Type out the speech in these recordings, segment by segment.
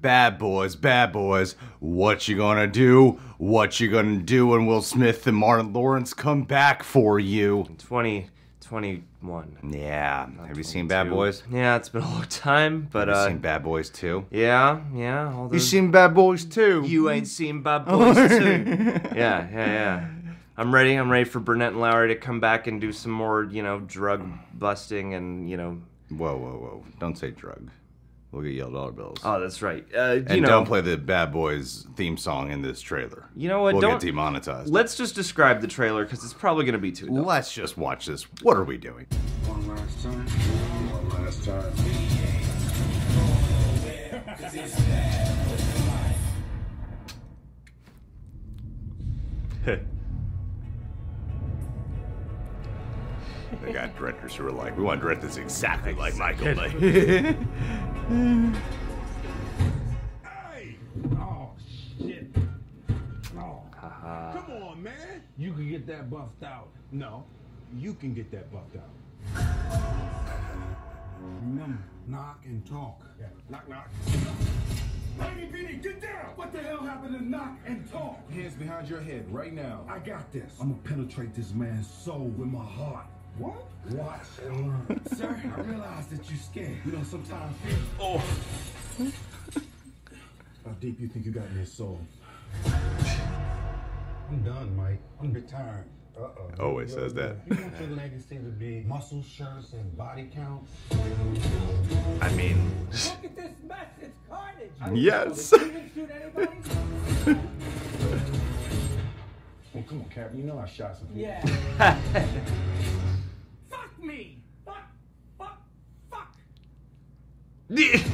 Bad Boys, what you gonna do? What you gonna do when Will Smith and Martin Lawrence come back for you? 2021. Yeah. Have you seen Bad Boys? Yeah, it's been a long time, but Have you seen Bad Boys 2? yeah. All You those... seen Bad Boys 2? You ain't seen Bad Boys 2. Yeah. I'm ready for Burnett and Lowry to come back and do some more, drug busting and, Whoa. Don't say drug. We'll get yelled dollar bills. Oh, that's right. And don't play the Bad Boys theme song in this trailer. You know what? We'll get demonetized. Let's just describe the trailer because it's probably going to be too dumb. Let's just watch this. What are we doing? One last time. One last time. They got directors who are like, we want to direct this exactly like Michael Bay. Hey! Oh, shit. Oh. Come on, man. You can get that buffed out. No, you can get that buffed out. Remember, knock and talk. Yeah. Knock, knock. Lady Petey, get down! What the hell happened to knock and talk? Hands behind your head right now. I got this. I'm gonna penetrate this man's soul with my heart. What? Watch and learn. Sir, I realize that you're scared. You know, sometimes... Oh! How deep you think you got in your soul? I'm done, Mike. I'm retired. Uh-oh. Always says that. You want your legacy to be muscle shirts and body counts? I mean... Look at this mess, it's carnage. Yes! Did you even shoot anybody? Well, come on, Captain. You know I shot some people. Yeah. Fuck me! Fuck! These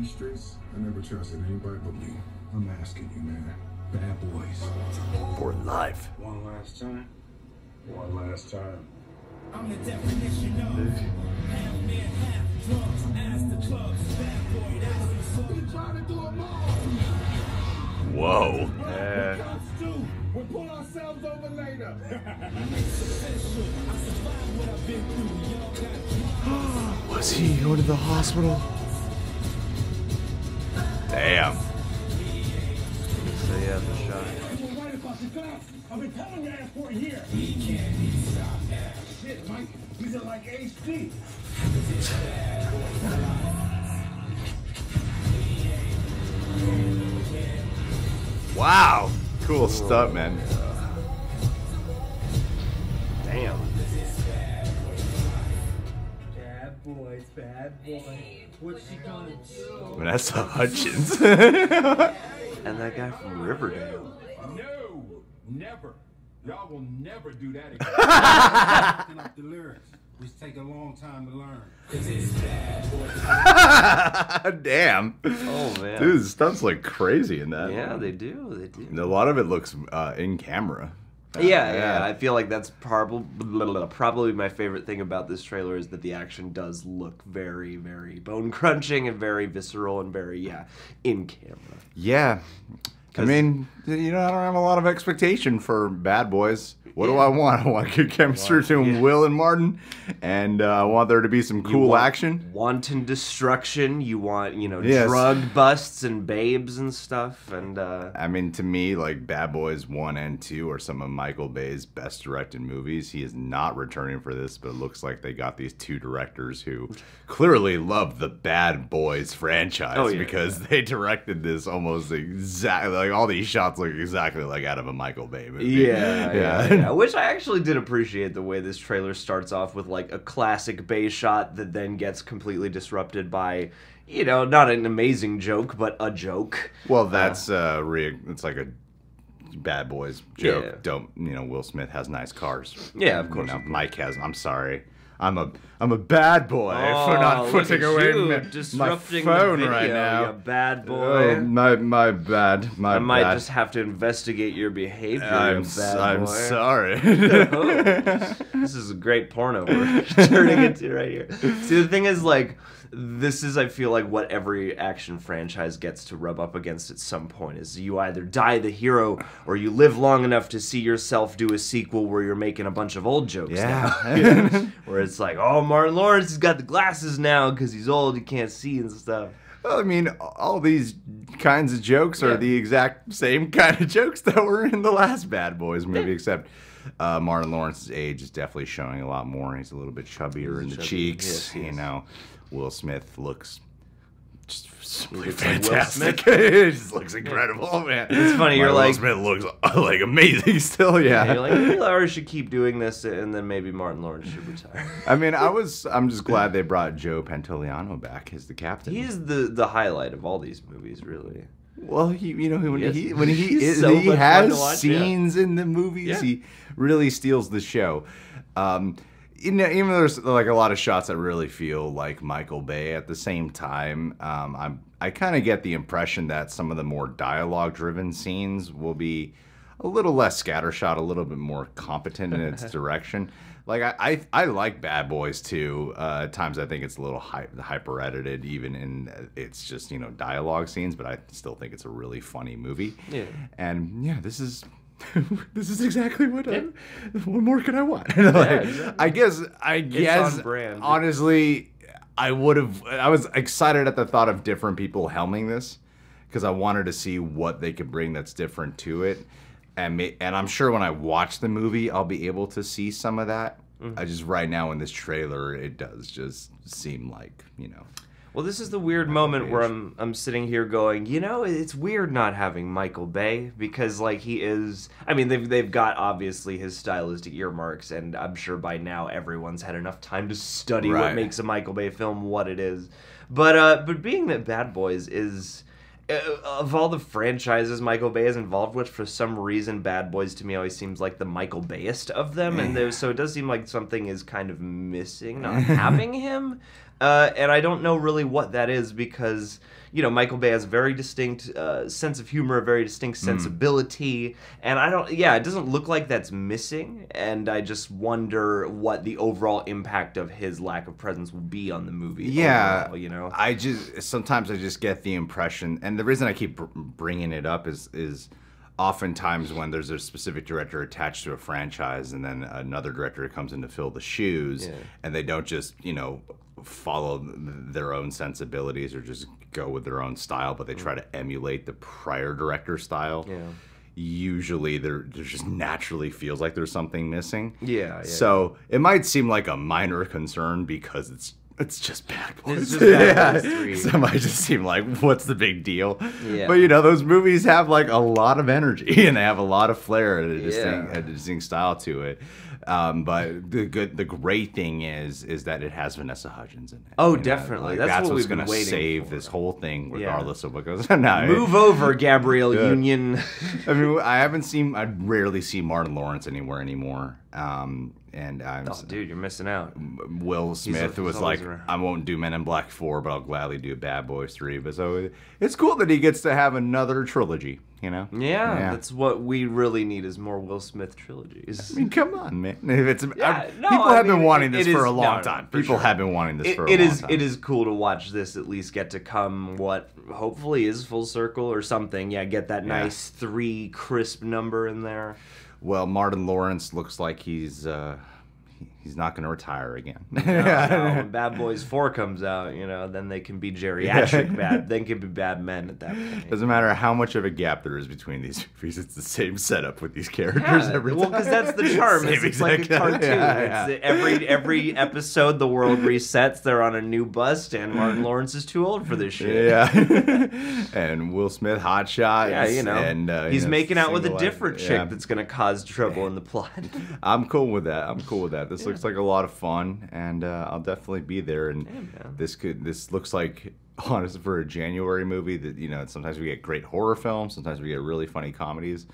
streets, I never trusted anybody but you. I'm asking you, man. Bad Boys. For life. One last time. One last time. I'm the definition of half man, half drugs. As the clubs, bad boy, that's the song. You trying to do it more? Whoa. Cops do. We'll pull ourselves over later. Was he going to the hospital? Damn. So yeah, the shot. You were right about the glasses. I've been telling your ass for a year. Shit, Mike. These are like HD. Wow. Cool stuff, man. Damn. Bad boys, bad boys. What's she gonna do? Vanessa Hudgens. And that guy from Riverdale. No, never. Y'all will never do that again. Like the lyrics, which take a long time to learn. Damn. Oh man. Dude, stuff's like crazy in that. Yeah, they do. A lot of it looks in camera. Yeah. I feel like that's probably my favorite thing about this trailer is that the action does look very, very bone crunching and very visceral and very in camera. Yeah. I mean, I don't have a lot of expectation for Bad Boys. What do I want? I want good chemistry between Will and Martin, and I want there to be some cool action. Wanton destruction. You want, drug busts and babes and stuff. And I mean, to me, like Bad Boys 1 and 2 are some of Michael Bay's best directed movies. He is not returning for this, but it looks like they got these two directors who clearly love the Bad Boys franchise because they directed this almost exactly like all these shots look exactly like out of a Michael Bay movie. Yeah. Which I actually did appreciate the way this trailer starts off with like a classic Bay shot that then gets completely disrupted by, not an amazing joke, but a joke. Well, that's it's like a Bad Boys joke. Yeah. Will Smith has nice cars. Yeah, of course. Mike has. I'm sorry. I'm a bad boy for not putting away my phone right now. You bad boy. Oh, my bad. I might just have to investigate your behavior. I'm sorry. This is a great porno we're turning into right here. See, the thing is, like, this is, I feel like, what every action franchise gets to rub up against at some point, is you either die the hero or you live long enough to see yourself do a sequel where you're making a bunch of old jokes now. You know? Where it's like, oh, Martin Lawrence has got the glasses now because he's old, he can't see and stuff. Well, I mean, all these kinds of jokes are the exact same kind of jokes that were in the last Bad Boys movie, except Martin Lawrence's age is definitely showing a lot more. He's a little bit chubbier in the cheeks. Yes, you know, Will Smith looks just simply looks like Will fantastic. Smith. It just looks incredible, man. It's funny, you're Will like... Smith looks like amazing still, yeah. You're like, maybe Lowry should keep doing this, and then maybe Martin Lawrence should retire. I mean, I'm just glad they brought Joe Pantoliano back as the captain. He's the highlight of all these movies, really. Well, when Yes. he He's so much fun to has watch, scenes in the movies, he really steals the show. You know, even though there's like a lot of shots that really feel like Michael Bay, at the same time, I kind of get the impression that some of the more dialogue-driven scenes will be a little less scattershot, a little bit more competent in its direction. Like I like Bad Boys too. At times I think it's a little hyper edited, even in it's just, you know, dialogue scenes. But I still think it's a really funny movie. Yeah. And yeah, this is this is exactly what. What more could I want? Like, exactly. I guess. on brand. Honestly, I was excited at the thought of different people helming this because I wanted to see what they could bring that's different to it. And I'm sure when I watch the movie, I'll be able to see some of that. I just right now in this trailer, it does just seem like, you know. Well, this is the weird moment where I'm sitting here going, you know, it's weird not having Michael Bay because, like, he is. I mean, they've got obviously his stylistic earmarks, and I'm sure by now everyone's had enough time to study what makes a Michael Bay film what it is. But being that Bad Boys is. Of all the franchises Michael Bay is involved with, for some reason, Bad Boys to me always seems like the Michael Bayest of them, and so it does seem like something is kind of missing, not having him. And I don't know really what that is because, you know, Michael Bay has a very distinct sense of humor, a very distinct sensibility, and it doesn't look like that's missing, and I just wonder what the overall impact of his lack of presence will be on the movie. Yeah, overall, you know? Sometimes I just get the impression, and the reason I keep bringing it up is oftentimes when there's a specific director attached to a franchise and then another director comes in to fill the shoes, and they don't just, you know, follow their own sensibilities or just go with their own style, but they try to emulate the prior director's style. Yeah. Usually there just naturally feels like there's something missing. Yeah. So it might seem like a minor concern because it's just Bad Boys. It's just Bad Boys 3. So it might just seem like, what's the big deal? Yeah. But, you know, those movies have, like, a lot of energy, and they have a lot of flair and a distinct style to it. But the great thing is that it has Vanessa Hudgens in it. Oh, definitely. Like, that's what what's we've been waiting save for. this whole thing, regardless of what goes on. Move over, Gabrielle Union. I mean, I rarely see Martin Lawrence anymore. And dude, you're missing out. Will Smith was like, I won't do Men in Black 4, but I'll gladly do Bad Boys 3. But so it's cool that he gets to have another trilogy, you know? Yeah, that's what we really need is more Will Smith trilogies. I mean, come on, man. People have been wanting this for a long time. People have been wanting this for a long time. It is cool to watch this at least get to come what hopefully is full circle or something. Yeah, get that nice 3 crisp number in there. Well, Martin Lawrence looks like he's not going to retire again. No, when Bad Boys 4 comes out, you know, then they can be geriatric bad. They can be bad men at that point. Doesn't matter how much of a gap there is between these movies. It's the same setup with these characters every time. Well, because that's the charm. It's like a cartoon. Every episode, the world resets. They're on a new bus, and Martin Lawrence is too old for this shit. Yeah. And Will Smith, hotshot. Yeah, you know. And, he's making out with a different chick that's going to cause trouble in the plot. I'm cool with that. This looks like a lot of fun, and I'll definitely be there. And this looks like, honestly, for a January movie, that, you know, sometimes we get great horror films, sometimes we get really funny comedies.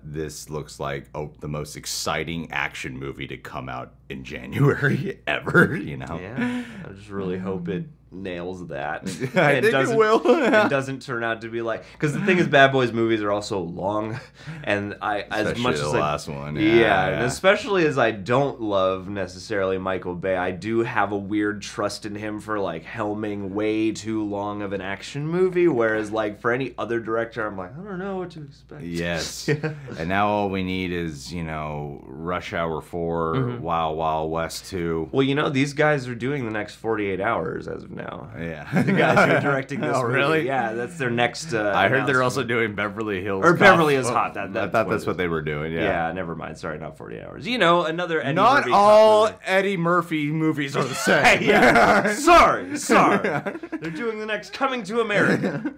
This looks like the most exciting action movie to come out in January ever. You know. Yeah. I just really hope it nails that. I think it will. It doesn't turn out to be like, because the thing is, Bad Boys movies are also long, and as much the as last one, and especially as I don't love necessarily Michael Bay, I do have a weird trust in him for like helming way too long of an action movie, whereas like for any other director, I'm like, I don't know what to expect. Yes. And now all we need is, you know, Rush Hour 4, Wild Wild West 2. Well, you know, these guys are doing the next 48 hours as of now. Yeah. The guys who are directing this movie. Really? Yeah, that's their next I heard they're also doing Beverly Hills Or Cop. Beverly is Hot. I thought that's what they were doing, yeah. Yeah, never mind. Sorry, not 48 hours. You know, another Eddie Not Murphy all movie. Eddie Murphy movies are the same. Yeah. Sorry. They're doing the next Coming to America.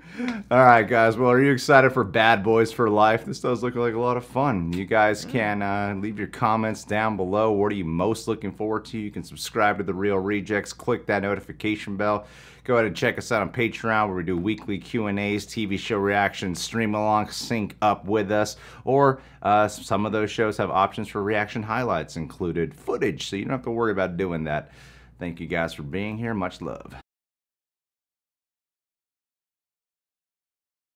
All right, guys. Well, are you excited for Bad Boys for Life? This does look like a lot of fun. You guys can leave your comments down below. What are you most looking forward to? You can subscribe to The Real Rejects. Click that notification bell. Go ahead and check us out on Patreon, where we do weekly Q&As, TV show reactions, stream along, sync up with us. Or some of those shows have options for reaction highlights included footage, so you don't have to worry about doing that. Thank you guys for being here. Much love.